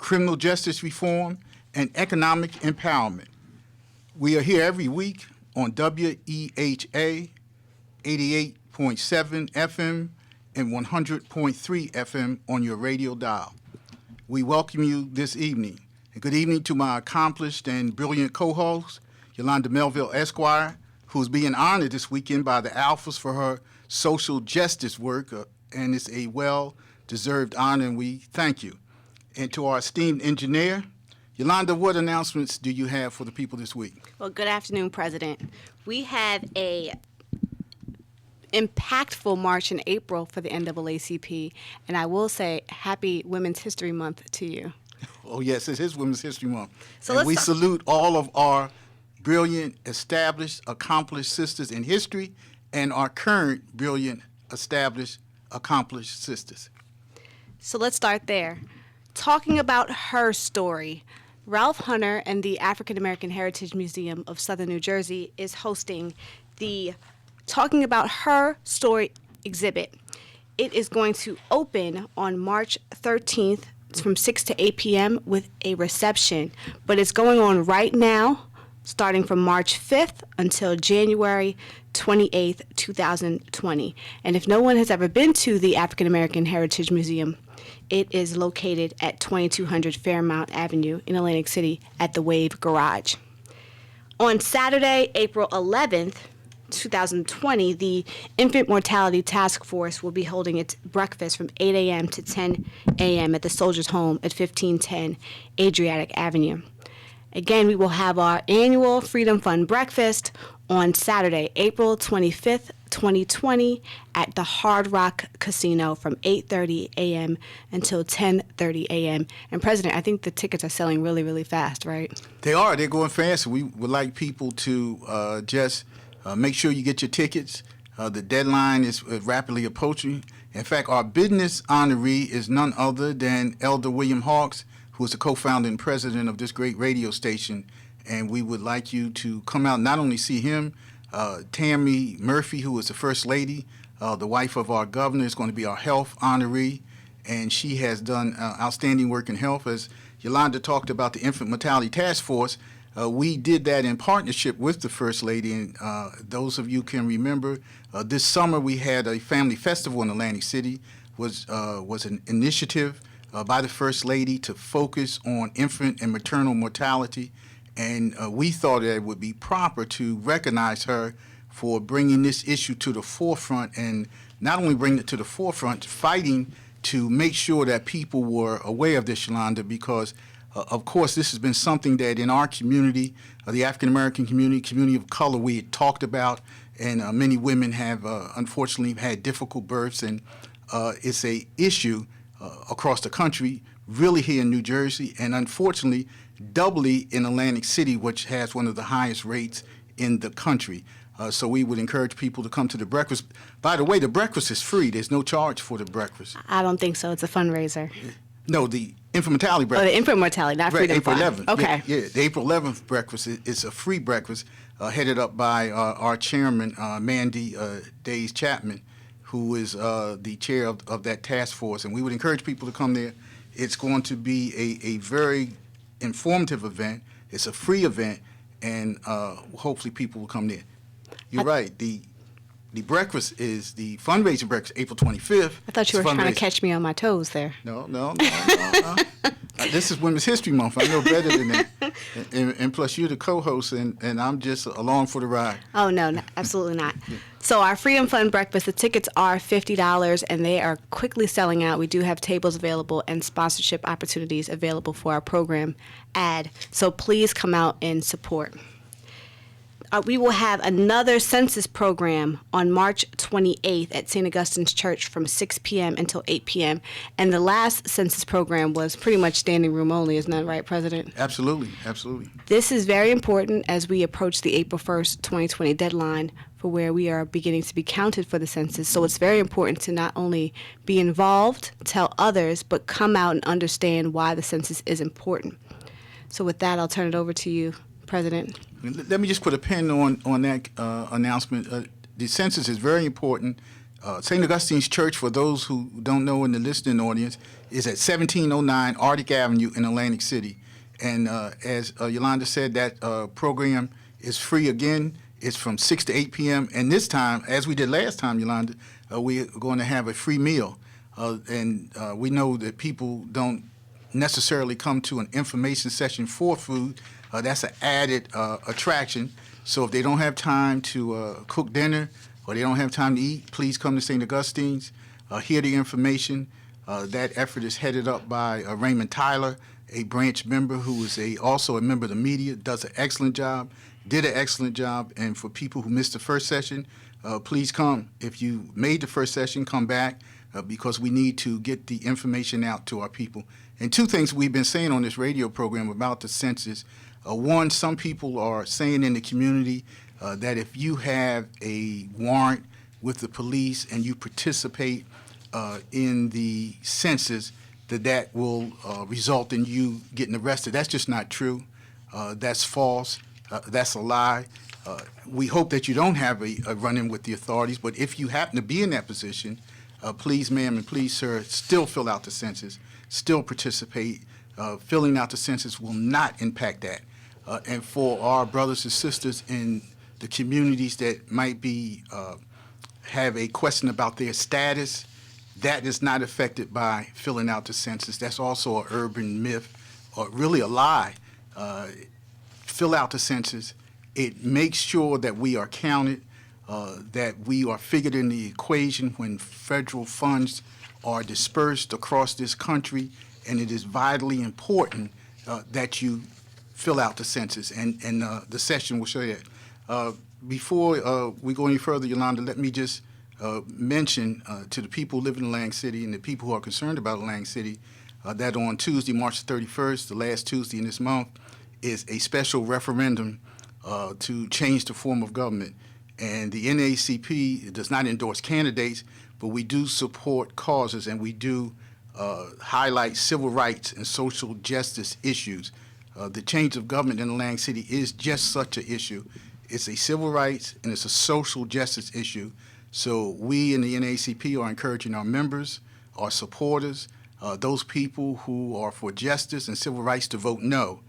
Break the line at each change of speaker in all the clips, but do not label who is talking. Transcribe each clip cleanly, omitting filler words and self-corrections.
criminal justice reform, and economic empowerment. We are here every week on WEHA 88.7 FM and 100.3 FM on your radio dial. We welcome you this evening. And good evening to my accomplished and brilliant co-host, Yolanda Melville Esquire, who's being honored this weekend by the Alphas for her social justice work, and it's a well-deserved honor, and we thank you. And to our esteemed engineer, Yolanda, what announcements do you have for the people this week?
Well, good afternoon, President. We have a impactful march in April for the NAACP, and I will say Happy Women's History Month to you.
Oh, yes, it is Women's History Month.
So
and we salute all of our brilliant, established, accomplished sisters in history and our current brilliant, established, accomplished sisters.
So let's start there. Talking about her story, Ralph Hunter and the African American Heritage Museum of Southern New Jersey is hosting the Talking About Her Story exhibit. It is going to open on March 13th from 6 to 8 p.m. with a reception, but it's going on right now, starting from March 5th until January 28th, 2020. And if no one has ever been to the African American Heritage Museum, it is located at 2200 Fairmount Avenue in Atlantic City at the Wave Garage. On Saturday, April 11th, 2020, the Infant Mortality Task Force will be holding its breakfast from 8 a.m. to 10 a.m. at the Soldiers Home at 1510 Adriatic Avenue. Again, we will have our annual Freedom Fund breakfast on Saturday, April 25th, 2020 at the Hard Rock Casino from 8:30 a.m. until 10:30 a.m. And President, I think the tickets are selling really, really fast, right?
They are. They're going fast. We would like people to just make sure you get your tickets. The deadline is rapidly approaching. In fact, our business honoree is none other than Elder William Hawks, who is the co-founder and president of this great radio station. And we would like you to come out and not only see him, Tammy Murphy, who is the First Lady, the wife of our governor, is going to be our health honoree, and she has done outstanding work in health. As Yolanda talked about the Infant Mortality Task Force, we did that in partnership with the First Lady, and those of you can remember, this summer we had a family festival in Atlantic City, was an initiative by the First Lady to focus on infant and maternal mortality. And we thought that it would be proper to recognize her for bringing this issue to the forefront, and not only bringing it to the forefront, fighting to make sure that people were aware of this, Yolanda, because, of course, this has been something that in our community, the African-American community of color, we had talked about, and many women have, unfortunately, had difficult births, and it's a issue across the country, really here in New Jersey, and unfortunately, doubly in Atlantic City, which has one of the highest rates in the country. So we would encourage people to come to the breakfast. By the way, the breakfast is free. There's no charge for the breakfast.
I don't think so. It's a fundraiser.
No, the infant mortality
Oh,
breakfast.
the infant mortality, not
Right,
Freedom
April
Fund.
11th.
Okay.
Yeah, the April 11th breakfast is a free breakfast headed up by our chairman, Mandy Days Chapman, who is the chair of that task force. And we would encourage people to come there. It's going to be a very informative event. It's a free event, and hopefully people will come there. You're right. The breakfast is the fundraising breakfast, April 25th.
I thought you were trying to catch me on my toes there.
No. This is Women's History Month. I know better than that. And plus, you're the co-host, and I'm just along for the ride.
Oh, no, absolutely not. So our Freedom Fund breakfast, the tickets are $50, and they are quickly selling out. We do have tables available and sponsorship opportunities available for our program ad. So please come out and support. We will have another census program on March 28th at St. Augustine's Church from 6 p.m. until 8 p.m. And the last census program was pretty much standing room only, isn't that right, President?
Absolutely.
This is very important as we approach the April 1st, 2020 deadline for where we are beginning to be counted for the census. So it's very important to not only be involved, tell others, but come out and understand why the census is important. So with that, I'll turn it over to you, President.
Let me just put a pin on that announcement. The census is very important. St. Augustine's Church, for those who don't know in the listening audience, is at 1709 Arctic Avenue in Atlantic City. And as Yolanda said, that program is free again. It's from 6 to 8 p.m. And this time, as we did last time, Yolanda, we're going to have a free meal. And we know that people don't necessarily come to an information session for food. That's an added attraction. So if they don't have time to cook dinner or they don't have time to eat, please come to St. Augustine's, hear the information. That effort is headed up by Raymond Tyler, a branch member who is also a member of the media, does an excellent job, did an excellent job. And for people who missed the first session, please come. If you made the first session, come back because we need to get the information out to our people. And two things we've been saying on this radio program about the census. One, some people are saying in the community that if you have a warrant with the police and you participate in the census, that will result in you getting arrested. That's just not true. That's false. That's a lie. We hope that you don't have a run-in with the authorities, but if you happen to be in that position, please, ma'am, and please, sir, still fill out the census, still participate. Filling out the census will not impact that. And for our brothers and sisters in the communities that might be have a question about their status, that is not affected by filling out the census. That's also an urban myth, or really a lie. Fill out the census. It makes sure that we are counted, that we are figured in the equation when federal funds are dispersed across this country, and it is vitally important that you fill out the census, and the session will show that. Before we go any further, Yolanda, let me just mention to the people living in Lang City and the people who are concerned about Lang City that on Tuesday, March 31st, the last Tuesday in this month, is a special referendum to change the form of government. And the NAACP does not endorse candidates, but we do support causes, and we do highlight civil rights and social justice issues. The change of government in Lang City is just such an issue. It's a civil rights and it's a social justice issue. So we in the NAACP are encouraging our members, our supporters, those people who are for justice and civil rights to vote no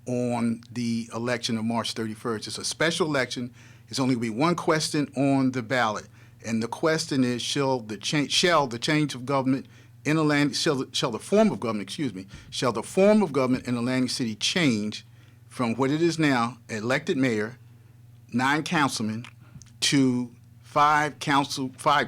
on the election of March 31st. It's a special election. It's only going to be one question on the ballot. And the question is, shall the change of government in Atlantic, shall the form of government, shall the form of government in Atlantic City change from what it is now, elected mayor, 9 councilmen, to 5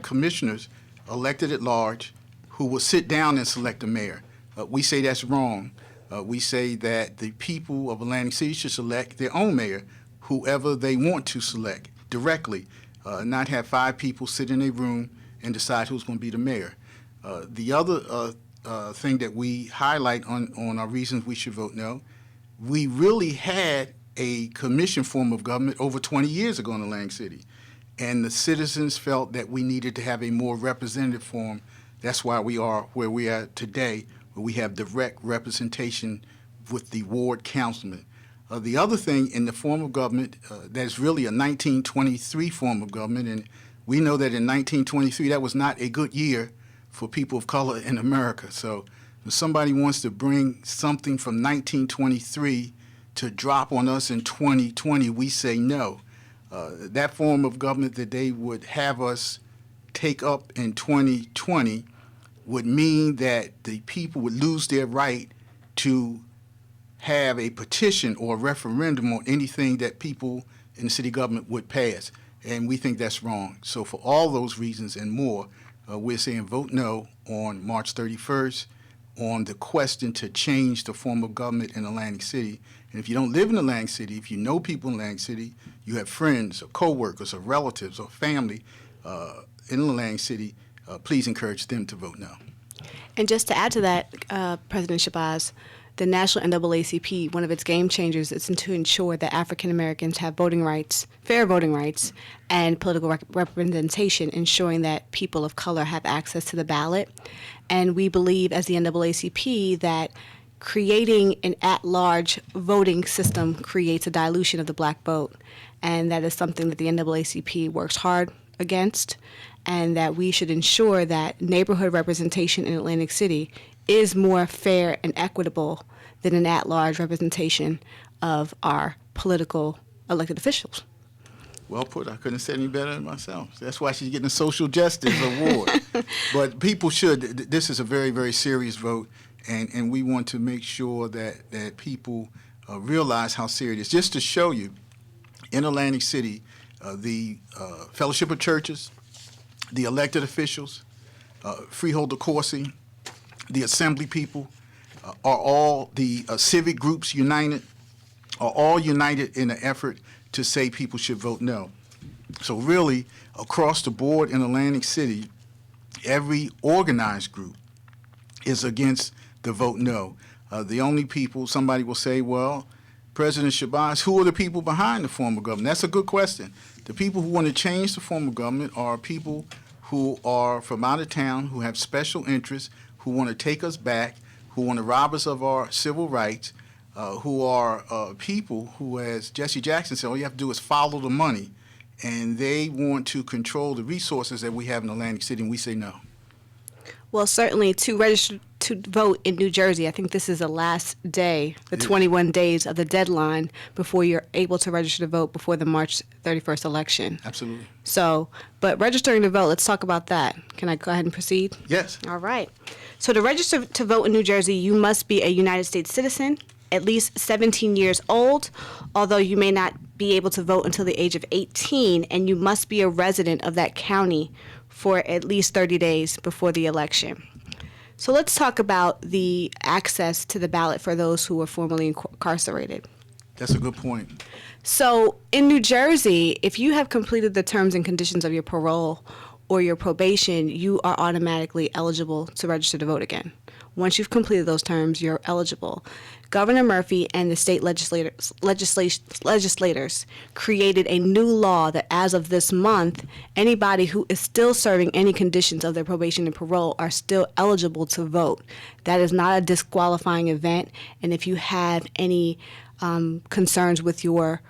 commissioners elected at large who will sit down and select a mayor? We say that's wrong. We say that the people of Atlantic City should select their own mayor, whoever they want to select directly, not have 5 people sit in a room and decide who's going to be the mayor. The other thing that we highlight on our reasons we should vote no, we really had a commission form of government over 20 years ago in Lang City, and the citizens felt that we needed to have a more representative form. That's why we are where we are today, where we have direct representation with the ward councilman. The other thing in the form of government, that's really a 1923 form of government, and we know that in 1923 that was not a good year for people of color in America. So if somebody wants to bring something from 1923 to drop on us in 2020, we say no. That form of government that they would have us take up in 2020 would mean that the people would lose their right to have a petition or a referendum on anything that people in the city government would pass. And we think that's wrong. So for all those reasons and more, we're saying vote no on March 31st on the question to change the form of government in Atlantic City. And if you don't live in Atlantic City, if you know people in Atlantic City, you have friends or coworkers or relatives or family in Atlantic City, please encourage them to vote no.
And just to add to that, President Shabazz, the National NAACP, one of its game changers is to ensure that African Americans have voting rights, fair voting rights, and political representation, ensuring that people of color have access to the ballot. And we believe, as the NAACP, that creating an at-large voting system creates a dilution of the black vote. And that is something that the NAACP works hard against. and that we should ensure that neighborhood representation in Atlantic City is more fair and equitable than an at-large representation of our political elected officials.
Well put. I couldn't have said any better than myself. That's why she's getting a social justice award. But people should. This is a very, very serious vote, and we want to make sure that people realize how serious it is. Just to show you, in Atlantic City, the Fellowship of Churches, the elected officials, Freeholder Corsi, the Assembly people, are all the civic groups united, are all united in an effort to say people should vote no. So really, across the board in Atlantic City, every organized group is against the vote no. The only people, somebody will say, well, President Shabazz, who are the people behind the form of government? That's a good question. The people who want to change the form of government are people who are from out of town, who have special interests, who want to take us back, who want to rob us of our civil rights, who are people who, as Jesse Jackson said, all you have to do is follow the money, and they want to control the resources that we have in Atlantic City, and we say no.
Well, certainly to register to vote in New Jersey, I think this is the last day, the 21 days of the deadline before you're able to register to vote before the March 31st election.
Absolutely.
So, but registering to vote, let's talk about that. Can I go ahead and proceed?
Yes.
All right. So to register to vote in New Jersey, you must be a United States citizen, at least 17 years old, although you may not be able to vote until the age of 18, and you must be a resident of that county for at least 30 days before the election. So let's talk about the access to the ballot for those who are formerly incarcerated.
That's a good point.
So in New Jersey, if you have completed the terms and conditions of your parole or your probation, you are automatically eligible to register to vote again. Once you've completed those terms, you're eligible. Governor Murphy and the state legislators created a new law that as of this month, anybody who is still serving any conditions of their probation and parole are still eligible to vote. That is not a disqualifying event, and if you have any concerns with your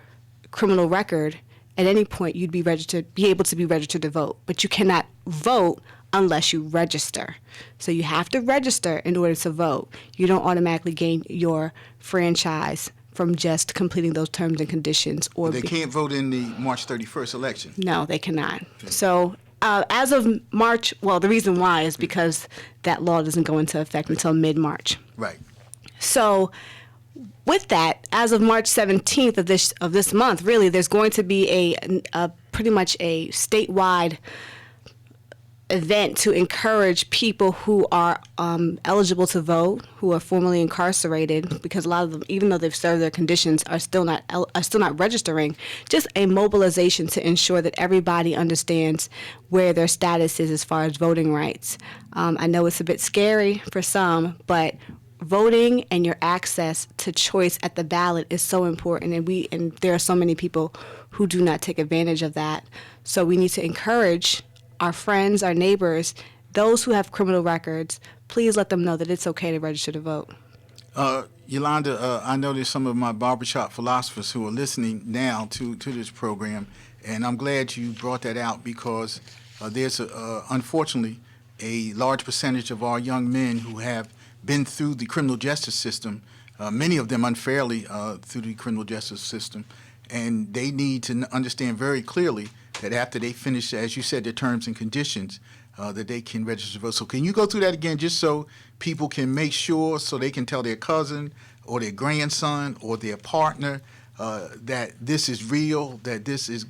criminal record, at any point you'd be able to be registered to vote, but you cannot vote unless you register. So you have to register in order to vote. You don't automatically gain your franchise from just completing those terms and conditions. Or
they can't vote in the March 31st election.
No, they cannot. Okay. So as of March, well, the reason why is because that law doesn't go into effect until mid-March.
Right.
So with that, as of March 17th of this month, really, there's going to be a pretty much a statewide event to encourage people who are eligible to vote, who are formerly incarcerated, because a lot of them, even though they've served their conditions, are still not registering. Just a mobilization to ensure that everybody understands where their status is as far as voting rights. I know it's a bit scary for some, but voting and your access to choice at the ballot is so important, and there are so many people who do not take advantage of that. So we need to encourage our friends, our neighbors, those who have criminal records. Please let them know that it's okay to register to vote.
Yolanda, I know there's some of my barbershop philosophers who are listening now to this program, and I'm glad you brought that out because there's, unfortunately, a large percentage of our young men who have been through the criminal justice system, many of them unfairly through the criminal justice system, and they need to understand very clearly that after they finish, as you said, their terms and conditions, that they can register to vote. So can you go through that again just so people can make sure, so they can tell their cousin or their grandson or their partner that this is real, that this is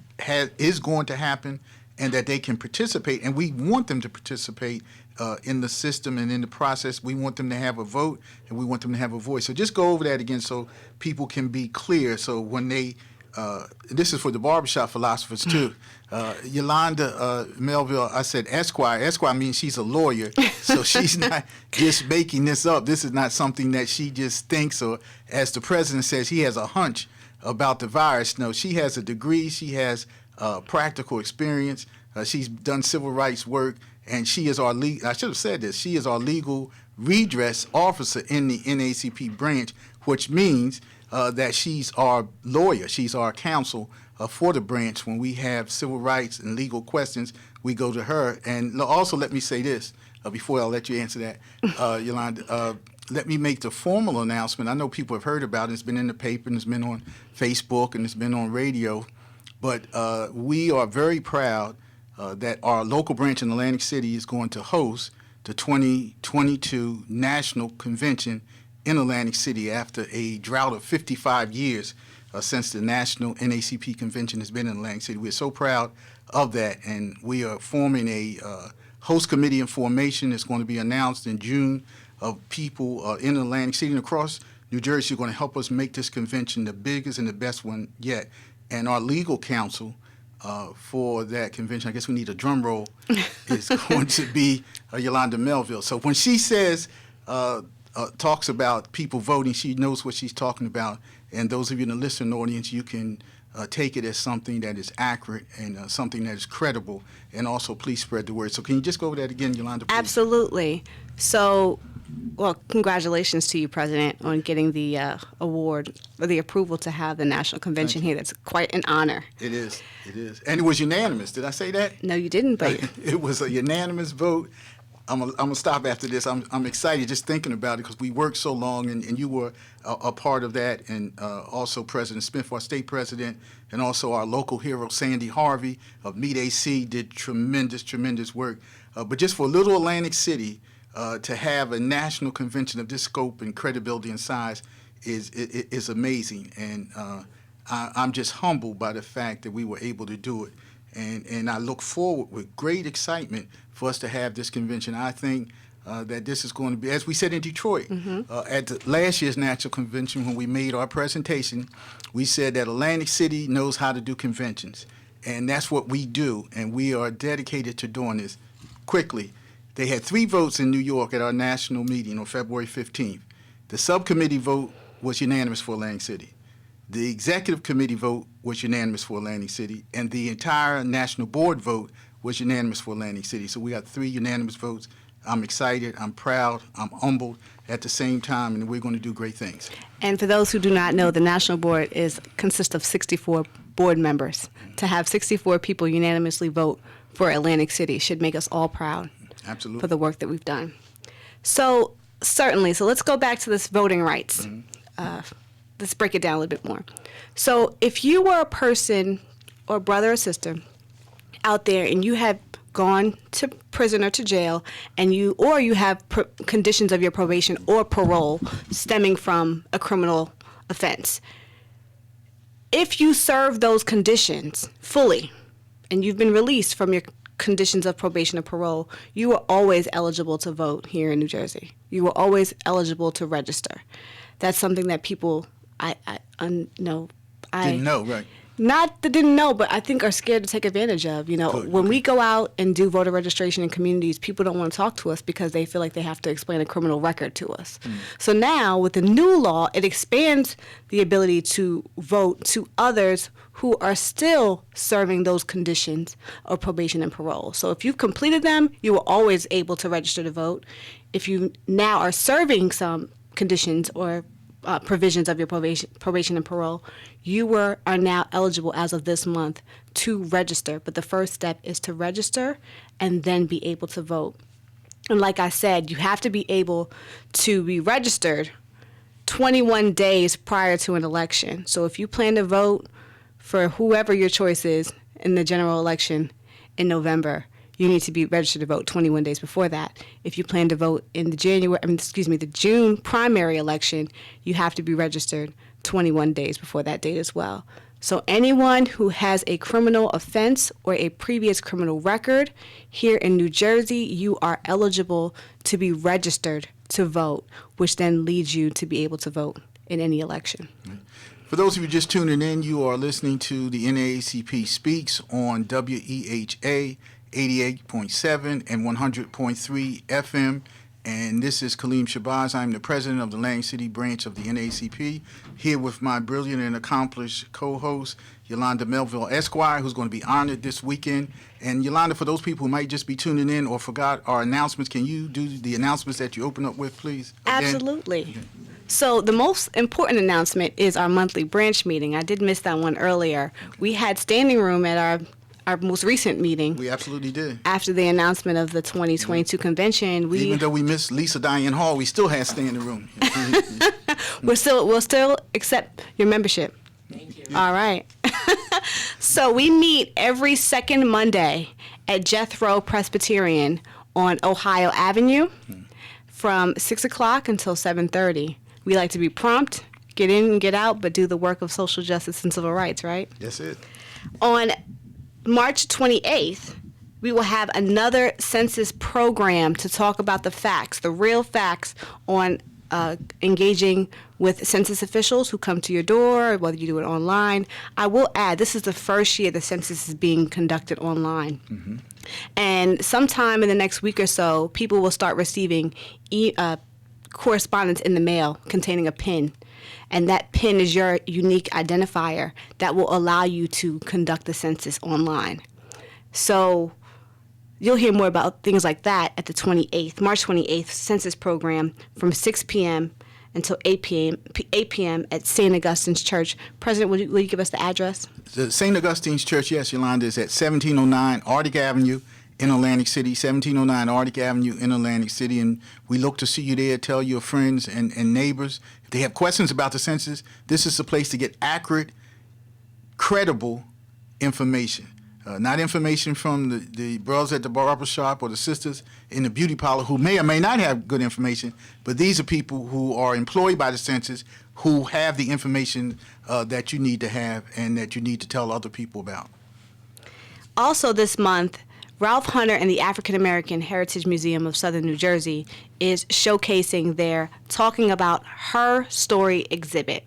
going to happen, and that they can participate. And we want them to participate in the system and in the process. We want them to have a vote, and we want them to have a voice. So just go over that again so people can be clear. So when they this is for the barbershop philosophers too. Yolanda Melville, I said Esquire. Esquire means she's a lawyer, so she's not just making this up. This is not something that she just thinks, or as the president says, he has a hunch about the virus. No, she has a degree. She has practical experience. She's done civil rights work, and she is our I should have said this. She is our legal redress officer in the NAACP branch, which means that she's our lawyer, she's our counsel for the branch. When we have civil rights and legal questions, we go to her. And also, let me say this before I'll let you answer that, Yolanda. Let me make the formal announcement. I know people have heard about it. It's been in the paper, and it's been on Facebook, and it's been on radio. But we are very proud that our local branch in Atlantic City is going to host the 2022 National Convention in Atlantic City after a drought of 55 years since the National NAACP Convention has been in Atlantic City. We're so proud of that, and we are forming a host committee in formation. It's going to be announced in June of people in Atlantic City and across New Jersey who are going to help us make this convention the biggest and the best one yet. And our legal counsel for that convention, I guess we need a drum roll, is going to be Yolanda Melville. So when she says, talks about people voting, she knows what she's talking about. And those of you in the listening audience, you can take it as something that is accurate and something that is credible. And also, please spread the word. So can you just go over that again, Yolanda, please?
Absolutely. So, well, congratulations to you, President, on getting the award or the approval to have the National Convention here. That's quite an honor.
It is. It is. And it was unanimous. Did I say that?
No, you didn't, but
It was a unanimous vote. I'm gonna stop after this. I'm excited just thinking about it because we worked so long, and you were a part of that, and also President Smith, our state president, and also our local hero Sandy Harvey of Meet AC did tremendous work. But just for little Atlantic City to have a national convention of this scope and credibility and size is amazing, and I'm just humbled by the fact that we were able to do it. And I look forward with great excitement for us to have this convention. I think that this is going to be, as we said in Detroit, at the last year's National Convention when we made our presentation, we said that Atlantic City knows how to do conventions. And that's what we do, and we are dedicated to doing this quickly. They had 3 votes in New York at our national meeting on February 15th. The subcommittee vote was unanimous for Atlantic City. The executive committee vote was unanimous for Atlantic City, and the entire national board vote was unanimous for Atlantic City. So we got 3 unanimous votes. I'm excited, I'm proud, I'm humbled at the same time, and we're going to do great things.
And for those who do not know, the National Board consists of 64 board members. To have 64 people unanimously vote for Atlantic City should make us all proud.
Absolutely.
For the work that we've done. So certainly, so let's go back to this voting rights. Let's break it down a little bit more. So if you were a person or brother or sister out there and you have gone to prison or to jail, and you have conditions of your probation or parole stemming from a criminal offense, if you serve those conditions fully and you've been released from your conditions of probation or parole, you are always eligible to vote here in New Jersey. You are always eligible to register. That's something that people didn't know, right? Not that didn't know, but I think are scared to take advantage of. When we go out and do voter registration in communities, people don't want to talk to us because they feel like they have to explain a criminal record to us. So now, with the new law, it expands the ability to vote to others who are still serving those conditions of probation and parole. So if you've completed them, you are always able to register to vote. If you now are serving some conditions or provisions of your probation and parole, you are now eligible as of this month to register. But the first step is to register and then be able to vote. And like I said, you have to be able to be registered 21 days prior to an election. So if you plan to vote for whoever your choice is in the general election in November, you need to be registered to vote 21 days before that. If you plan to vote in the June primary election, you have to be registered 21 days before that date as well. So anyone who has a criminal offense or a previous criminal record here in New Jersey, you are eligible to be registered to vote, which then leads you to be able to vote in any election.
For those of you just tuning in, you are listening to the NAACP Speaks on WEHA 88.7 and 100.3 FM. And this is Kaleem Shabazz. I'm the president of the Atlantic City branch of the NAACP, here with my brilliant and accomplished co-host, Yolanda Melville Esquire, who's going to be honored this weekend. And Yolanda, for those people who might just be tuning in or forgot our announcements, can you do the announcements that you open up with, please?
Again? Absolutely. Okay. So the most important announcement is our monthly branch meeting. I did miss that one earlier. We had standing room at our most recent meeting.
We absolutely did.
After the announcement of the 2022 convention,
Even though we missed Lisa Diane Hall, we still had standing room.
we'll still accept your membership.
Thank you.
All right. So we meet every second Monday at Jethro Presbyterian on Ohio Avenue from 6 o'clock until 7:30. We like to be prompt, get in and get out, but do the work of social justice and civil rights, right?
That's it.
On March 28th, we will have another census program to talk about the facts, the real facts on engaging with census officials who come to your door, whether you do it online. I will add, this is the first year the census is being conducted online.
Mm-hmm.
And sometime in the next week or so, people will start receiving correspondence in the mail containing a PIN. And that PIN is your unique identifier that will allow you to conduct the census online. So you'll hear more about things like that at the 28th, March 28th census program from 6 p.m. until 8 p.m. at St. Augustine's Church. President, will you give us the address?
The St. Augustine's Church, yes, Yolanda, is at 1709 Arctic Avenue in Atlantic City, 1709 Arctic Avenue in Atlantic City, and we look to see you there. Tell your friends and neighbors. If they have questions about the census, this is the place to get accurate, credible information. Not information from the brothers at the barber shop or the sisters in the beauty parlor who may or may not have good information, but these are people who are employed by the census who have the information that you need to have and that you need to tell other people about.
Also this month, Ralph Hunter and the African American Heritage Museum of Southern New Jersey is showcasing their Talking About Her Story exhibit.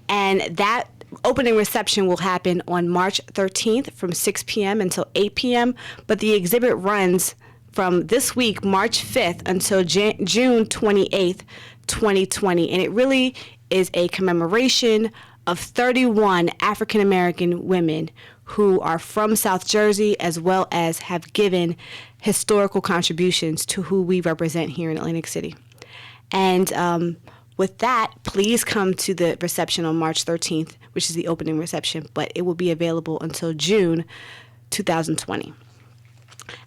And that opening reception will happen on March 13th from 6 p.m. until 8 p.m., but the exhibit runs from this week, March 5th, until June 28th, 2020. And it really is a commemoration of 31 African American women who are from South Jersey, as well as have given historical contributions to who we represent here in Atlantic City. And with that, please come to the reception on March 13th, which is the opening reception, but it will be available until June 2020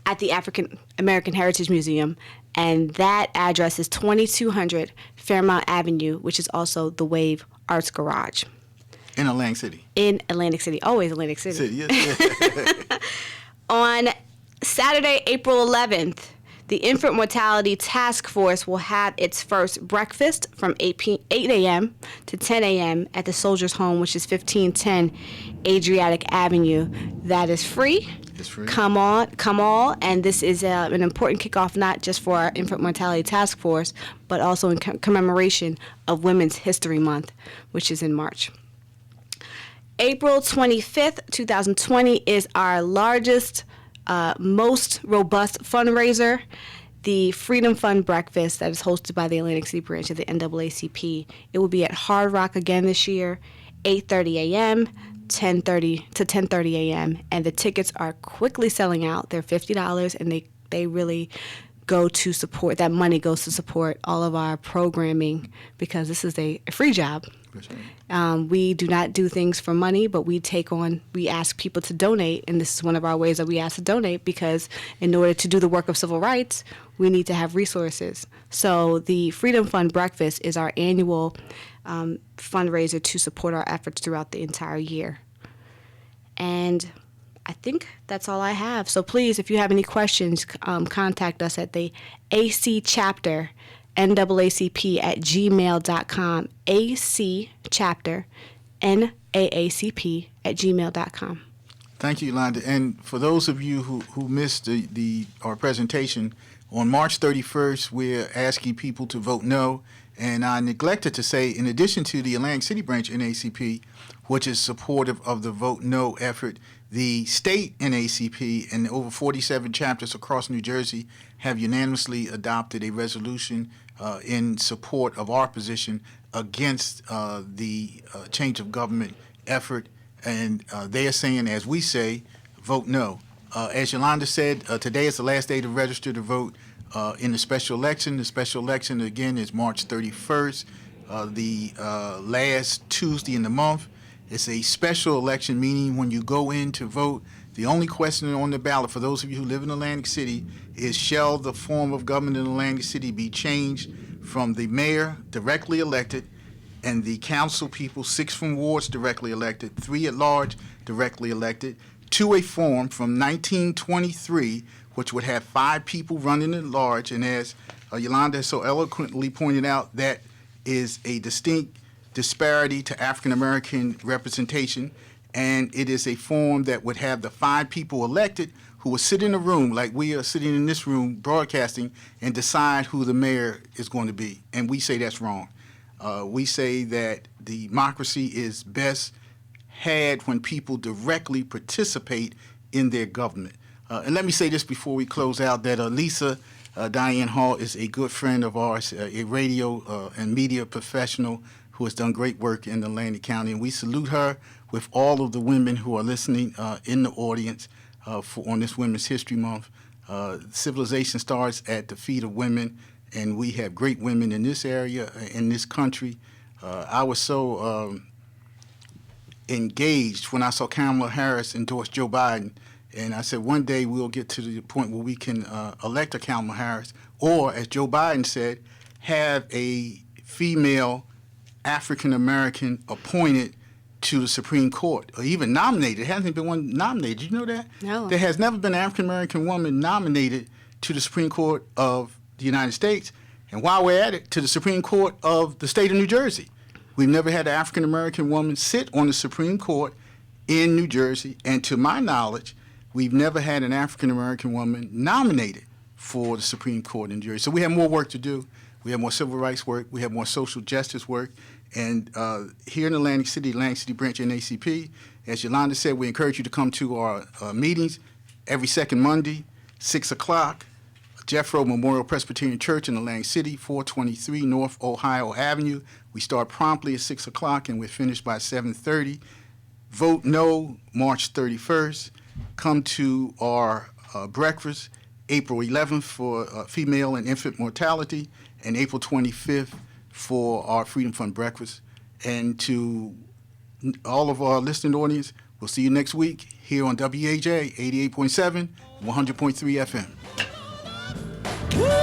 at the African American Heritage Museum. And that address is 2200 Fairmount Avenue, which is also the Wave Arts Garage.
In Atlantic City.
In Atlantic City, always Atlantic City.
Yes.
On Saturday, April 11th, the Infant Mortality Task Force will have its first breakfast from 8 a.m. to 10 a.m. at the Soldiers Home, which is 1510 Adriatic Avenue. That is free.
It's free.
Come all, and this is an important kickoff not just for our Infant Mortality Task Force, but also in commemoration of Women's History Month, which is in March. April 25th, 2020 is our largest, most robust fundraiser, the Freedom Fund Breakfast that is hosted by the Atlantic City branch of the NAACP. It will be at Hard Rock again this year, 8:30 a.m., 10:30 to 10:30 a.m., and the tickets are quickly selling out. They're $50, and they really go to support, that money goes to support all of our programming because this is a free job. We do not do things for money, but we ask people to donate, and this is one of our ways that we ask to donate because in order to do the work of civil rights, we need to have resources. So the Freedom Fund Breakfast is our annual fundraiser to support our efforts throughout the entire year. And I think that's all I have. So please, if you have any questions, contact us at the AC Chapter NAACP@gmail.com, AC Chapter NAACP@gmail.com.
Thank you, Yolanda. And for those of you who missed our presentation, on March 31st, we're asking people to vote no. And I neglected to say, in addition to the Atlantic City branch NAACP, which is supportive of the Vote No effort, the state NAACP and over 47 chapters across New Jersey have unanimously adopted a resolution in support of our position against the change of government effort. And they are saying, as we say, vote no. As Yolanda said, today is the last day to register to vote in the special election. The special election, again, is March 31st. the last Tuesday in the month. It's a special election, meaning when you go in to vote, the only question on the ballot for those of you who live in Atlantic City is, shall the form of government in Atlantic City be changed from the mayor directly elected and the council people, 6 from wards directly elected, 3 at large directly elected, to a form from 1923, which would have 5 people running at large. And as Yolanda has so eloquently pointed out, that is a distinct disparity to African American representation, and it is a form that would have the 5 people elected who would sit in a room like we are sitting in this room broadcasting and decide who the mayor is going to be. And we say that's wrong. We say that democracy is best had when people directly participate in their government. And let me say this before we close out, that Lisa Diane Hall is a good friend of ours, a radio and media professional who has done great work in Atlantic County, and we salute her with all of the women who are listening in the audience on this Women's History Month. Civilization starts at the feet of women, and we have great women in this area, in this country. I was so engaged when I saw Kamala Harris endorse Joe Biden, and I said one day we'll get to the point where we can elect a Kamala Harris, or, as Joe Biden said, have a female African-American appointed to the Supreme Court, or even nominated. There hasn't been one nominated. Did you know that?
No.
There has never been an African-American woman nominated to the Supreme Court of the United States. And while we're at it, to the Supreme Court of the state of New Jersey. We've never had an African-American woman sit on the Supreme Court in New Jersey. And to my knowledge, we've never had an African-American woman nominated for the Supreme Court in New Jersey. So we have more work to do. We have more civil rights work. We have more social justice work. And here in Atlantic City branch NAACP, as Yolanda said, we encourage you to come to our meetings every second Monday, 6 o'clock, Jeffro Memorial Presbyterian Church in Atlantic City, 423 North Ohio Avenue. We start promptly at 6 o'clock and we're finished by 7:30. Vote no, March 31st. Come to our breakfast, April 11th for female and infant mortality, and April 25th for our Freedom Fund breakfast. And to all of our listening audience, we'll see you next week here on WAJ 88.7, 100.3 FM.
Woo!